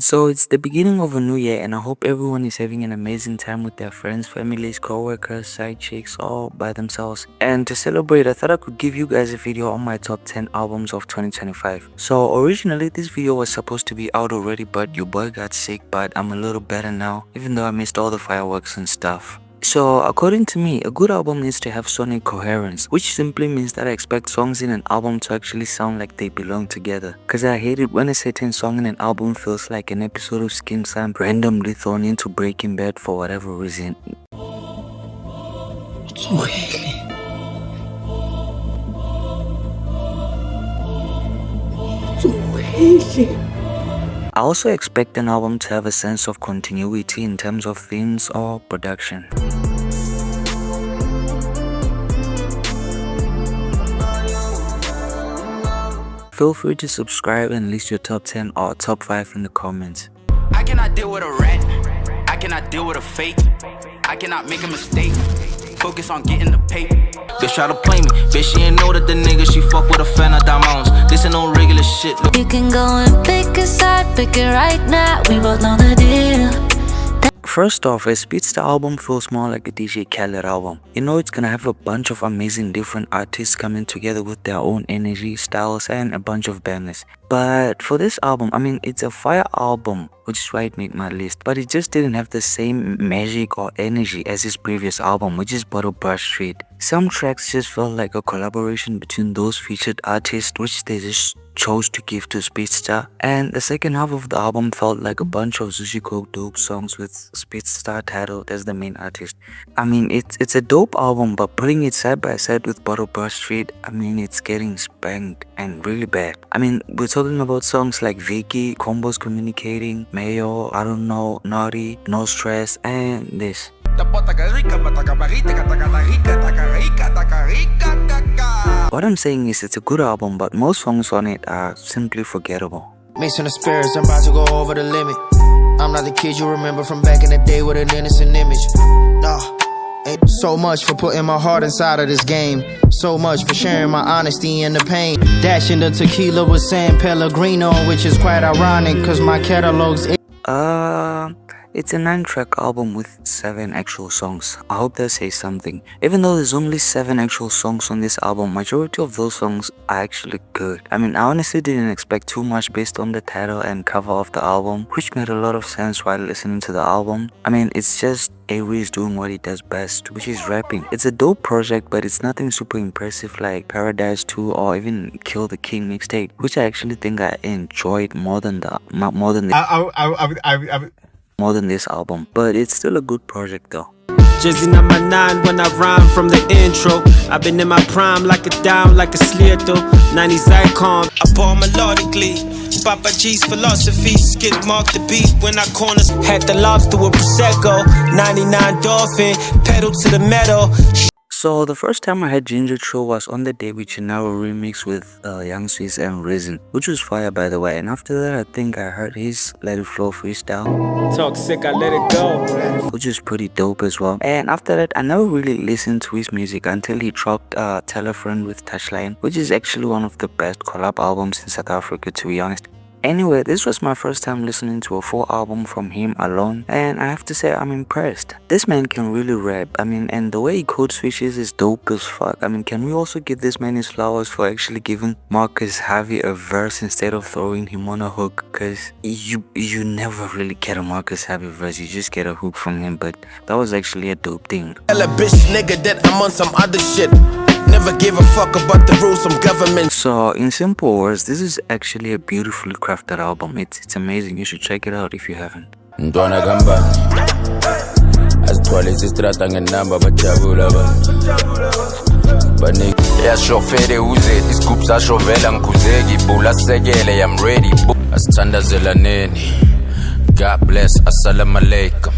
So it's the beginning of a new year, and I hope everyone is having an amazing time with their friends, families, co-workers, side chicks, all by themselves. And to celebrate, I thought I could give you guys a video on my top 10 albums of 2025. So originally this video was supposed to be out already, but your boy got sick, but I'm a little better now, even though I missed all the fireworks and stuff. So according to me, a good album needs to have sonic coherence, which simply means that I expect songs in an album to actually sound like they belong together. Cause I hate it when a certain song in an album feels like an episode of Skin Sam randomly thrown into Breaking Bad for whatever reason. I also expect an album to have a sense of continuity in terms of themes or production. Feel free to subscribe and list your top 10 or top 5 in the comments. I cannot deal with a rat. I cannot deal with a fake. I cannot make a mistake. Focus on getting the paper. Bitch try to play me. Bitch, she ain't know that the nigga she fuck with a fan of diamonds. This ain't no regular shit. Look. You can go and pick a side, pick it right now. We both know the deal. First off, a Speedster album feels more like a DJ Khaled album. You know it's gonna have a bunch of amazing different artists coming together with their own energy, styles, and a bunch of bangers. But for this album, I mean, it's a fire album, which is why it made my list. But it just didn't have the same magic or energy as his previous album, which is Bottle Brush Street. Some tracks just felt like a collaboration between those featured artists, which they just chose to give to Speedster. And the second half of the album felt like a bunch of Sushi Coke dope songs with Speedster titled as the main artist. I mean, it's a dope album, but putting it side by side with Bottle Brush Street, I mean, it's getting spanked and really bad. I mean, we're talking about songs like Vicky, Combos Communicating, Mayo, I Don't Know, Naughty, No Stress, and this. What I'm saying is it's a good album, but most songs on it are simply forgettable. Mixing the spirits, I'm about to go over the limit. I'm not the kid you remember from back in the day with an innocent image. Nah, ain't so much for putting my heart inside of this game. So much for sharing my honesty and the pain. Dashing the tequila with San Pellegrino, which is quite ironic, cause my catalog's... It's a 9-track album with 7 actual songs. I hope that says something. Even though there's only 7 actual songs on this album, majority of those songs are actually good. I mean, I honestly didn't expect too much based on the title and cover of the album, which made a lot of sense while listening to the album. I mean, it's just Aries doing what he does best, which is rapping. It's a dope project, but it's nothing super impressive like Paradise 2 or even Kill the King mixtape, which I actually think I enjoyed more than this album, but it's still a good project though. Jizzy number 9 when I rhyme from the intro. I've been in my prime like a dime, like a slito. 90s icon. I ball melodically. Papa G's philosophy. Skid mark the beat when I corners. Had the lobster with Prosecco. 99 Dolphin. Pedal to the metal. So the first time I had Ginger Chill was on the Day with Chinaro remix with Young Swiss and Risen, which was fire by the way. And after that, I think I heard his Let It Flow freestyle. Talk sick, I let it go. Which is pretty dope as well. And after that, I never really listened to his music until he dropped Tell a Friend with Touchline, which is actually one of the best collab albums in South Africa, to be honest. Anyway, this was my first time listening to a full album from him alone, and I have to say I'm impressed. This man can really rap, I mean, and the way he code switches is dope as fuck. I mean, can we also give this man his flowers for actually giving Marcus Harvey a verse instead of throwing him on a hook? Cause you never really get a Marcus Harvey verse, you just get a hook from him, but that was actually a dope thing. Tell a bitch nigga that I'm on some other shit. Never give a fuck about the rules from government. So in simple words, this is actually a beautifully crafted album. It's amazing. You should check it out if you haven't. Ntwana kamba Azithwala isistrata ngenamba bajabula Banik Yashofele uze isigubhu sashovela ngikhuzeki ibhula sekele I'm ready Asithandazelaneni God bless assalamu alaikum.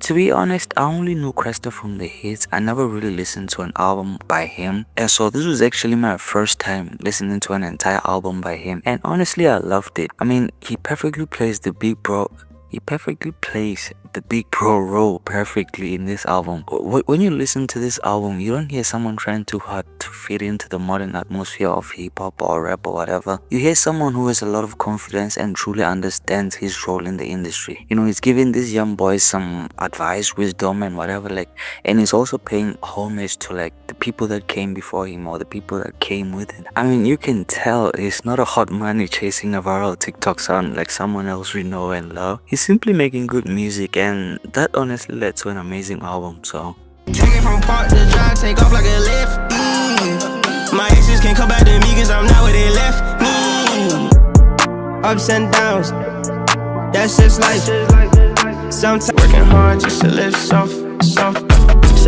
To be honest, I only knew Cresta from the hits. I never really listened to an album by him. And so this was actually my first time listening to an entire album by him. And honestly, I loved it. I mean, he perfectly plays the big bro the big bro role perfectly in this album. When you listen to this album, you don't hear someone trying too hard to fit into the modern atmosphere of hip-hop or rap or whatever. You hear someone who has a lot of confidence and truly understands his role in the industry. You know, he's giving these young boys some advice, wisdom and whatever, like, and he's also paying homage to like the people that came before him or the people that came with him. I mean, you can tell he's not a hot money chasing a viral TikTok sound like someone else we know and love. He's simply making good music, and that honestly led to an amazing album. So take it from park to drive, take off like a lift. My exes can't come back to me cause I'm not where they left me. Ups and downs, that's just life. Sometimes working hard just to live soft. So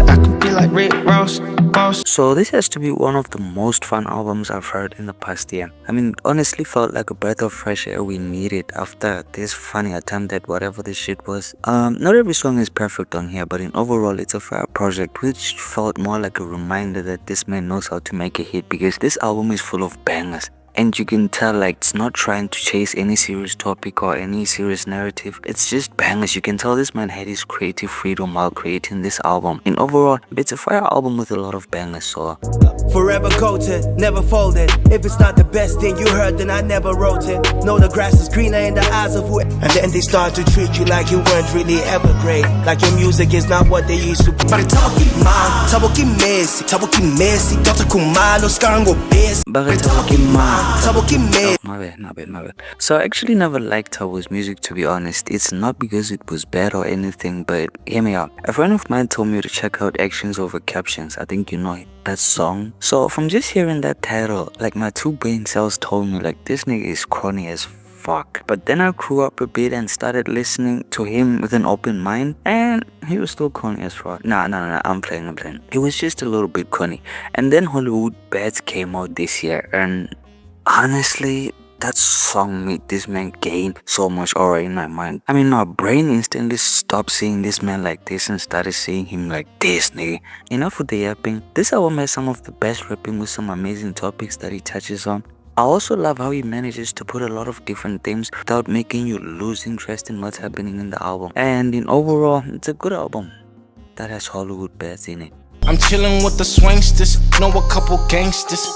I could be like Rick Ross, boss. So this has to be one of the most fun albums I've heard in the past year. I mean, honestly felt like a breath of fresh air we needed after this funny attempt at whatever this shit was. Not every song is perfect on here, but in overall it's a fair project, which felt more like a reminder that this man knows how to make a hit, because this album is full of bangers. And you can tell like it's not trying to chase any serious topic or any serious narrative. It's just bangers. You can tell this man had his creative freedom while creating this album. In overall, it's a fire album with a lot of bangers. So forever coated, never folded. If it's not the best thing you heard, then I never wrote it. Know the grass is greener in the eyes of who. And then they start to treat you like you weren't really ever great, like your music is not what they used to be. Bakit my bad. So I actually never liked Tabo's music, to be honest. It's not because it was bad or anything, but hear me out. A friend of mine told me to check out Actions Over Captions. I think you know that song. So from just hearing that title, like my two brain cells told me like this nigga is corny as fuck. But then I grew up a bit and started listening to him with an open mind, and he was still corny as fuck. Nah, I'm playing. He was just a little bit corny. And then Hollywood Bats came out this year, and honestly, that song made this man gain so much aura in my mind. I mean, my brain instantly stopped seeing this man like this and started seeing him like this, nigga. Enough with the yapping. This album has some of the best rapping with some amazing topics that he touches on. I also love how he manages to put a lot of different themes without making you lose interest in what's happening in the album. And in overall, it's a good album that has Hollywood Bats in it. I'm chilling with the swingsters, know a couple gangsters.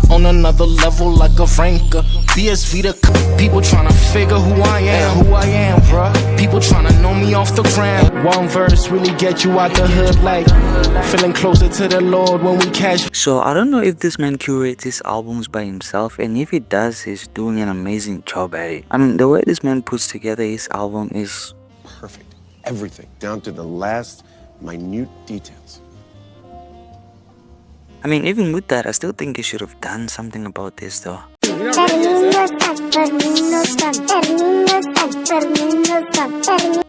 On another level like a ranker. BSV the people tryna figure who I am, bruh. People tryna know me off the ground. One verse really get you out the hood, like feeling closer to the Lord when we catch. So I don't know if this man curates his albums by himself, and if he does, he's doing an amazing job at it. I mean, the way this man puts together his album is perfect. Everything, down to the last minute details. I mean, even with that, I still think he should have done something about this though.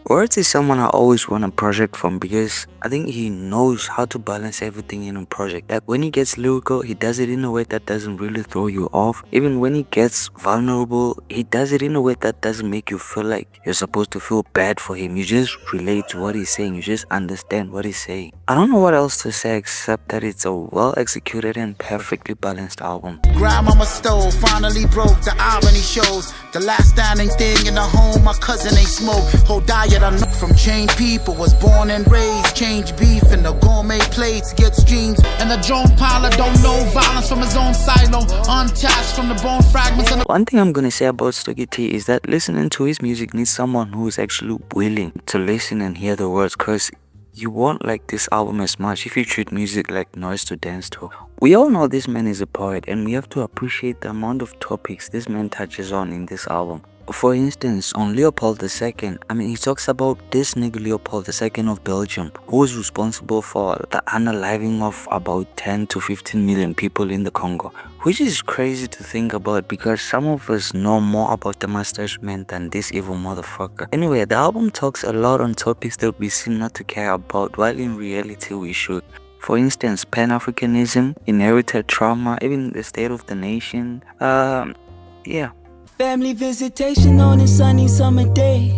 Words is someone I always want a project from, because I think he knows how to balance everything in a project. Like when he gets lyrical, he does it in a way that doesn't really throw you off. Even when he gets vulnerable, he does it in a way that doesn't make you feel like you're supposed to feel bad for him. You just relate to what he's saying. You just understand what he's saying. I don't know what else to say except that it's a well executed and perfectly balanced album. Grandmama stove finally broke, the irony shows. The last standing thing in the home, my cousin ain't smoke. Whole diet I know from chained people, was born and raised. Change beef in the gourmet plates, get streams. And the drone pilot don't know violence from his own silo. Untouched from the bone fragments. And one thing I'm gonna say about Stogie T is that listening to his music needs someone who is actually willing to listen and hear the words, cause you won't like this album as much if you treat music like noise to dance to. We all know this man is a poet, and we have to appreciate the amount of topics this man touches on in this album. For instance, on Leopold II, I mean, he talks about this nigga Leopold II of Belgium, who was responsible for the unaliving of about 10 to 15 million people in the Congo, which is crazy to think about because some of us know more about the mustache man than this evil motherfucker. Anyway, the album talks a lot on topics that we seem not to care about, while in reality we should. For instance, Pan-Africanism, inherited trauma, even the state of the nation. Yeah. Family visitation on a sunny summer day.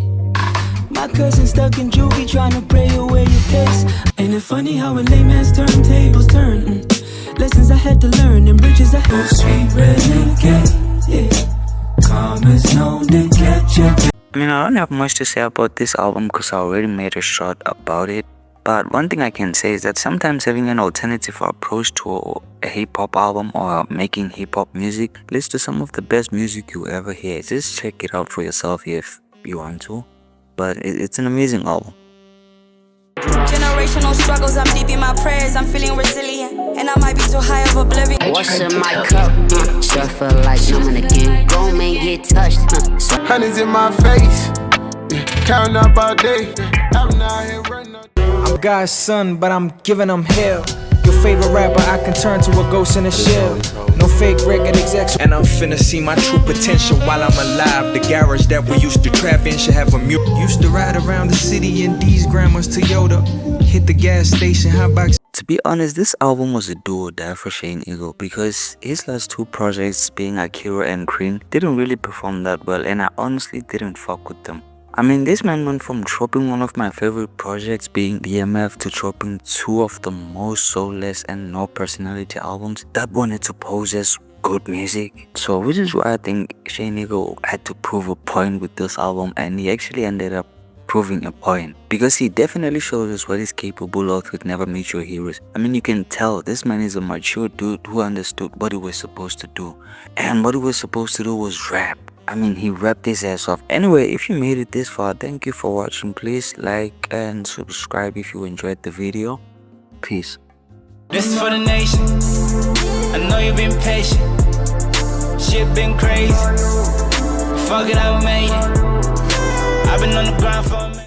My cousin stuck in juvie trying to pray away your case. Ain't it funny how a lame ass turntables turn? Lessons I had to learn and bridges I had. Sweet renegade, yeah. Karma's known to catch you. I mean, I don't have much to say about this album because I already made a shot about it. But one thing I can say is that sometimes having an alternative approach to a hip-hop album or making hip-hop music leads to some of the best music you ever hear. Just check it out for yourself if you want to. But it's an amazing album. Generational struggles, I'm deep in my prayers, I'm feeling resilient, and I might be too high of oblivion. What's in my cup? Suffer like someone again. Go man, get touched. Honey's in my face, counting up all day. I'm not here running. I'm God's son, but I'm giving him hell. Your favorite rapper, I can turn to a ghost in a shell. No fake record execs. And I'm finna see my true potential while I'm alive. The garage that we used to trap in should have a mute. Used to ride around the city in these grandma's Toyota. Hit the gas station, hot box. To be honest, this album was a do or die for Shane Eagle because his last two projects, being Akira and Cream, didn't really perform that well, and I honestly didn't fuck with them. I mean, this man went from dropping one of my favorite projects being BMF to dropping two of the most soulless and no personality albums that wanted to pose as good music. So which is why I think Shane Eagle had to prove a point with this album, and he actually ended up proving a point because he definitely shows us what he's capable of with Never Meet Your Heroes. I mean, you can tell this man is a mature dude who understood what he was supposed to do, and what he was supposed to do was rap. I mean, he rapped his ass off. Anyway, if you made it this far, thank you for watching. Please like and subscribe if you enjoyed the video. Peace. This is for the nation. I know you've been patient. Shit been crazy. Fuck it, I made it. I've been on the grind for a minute.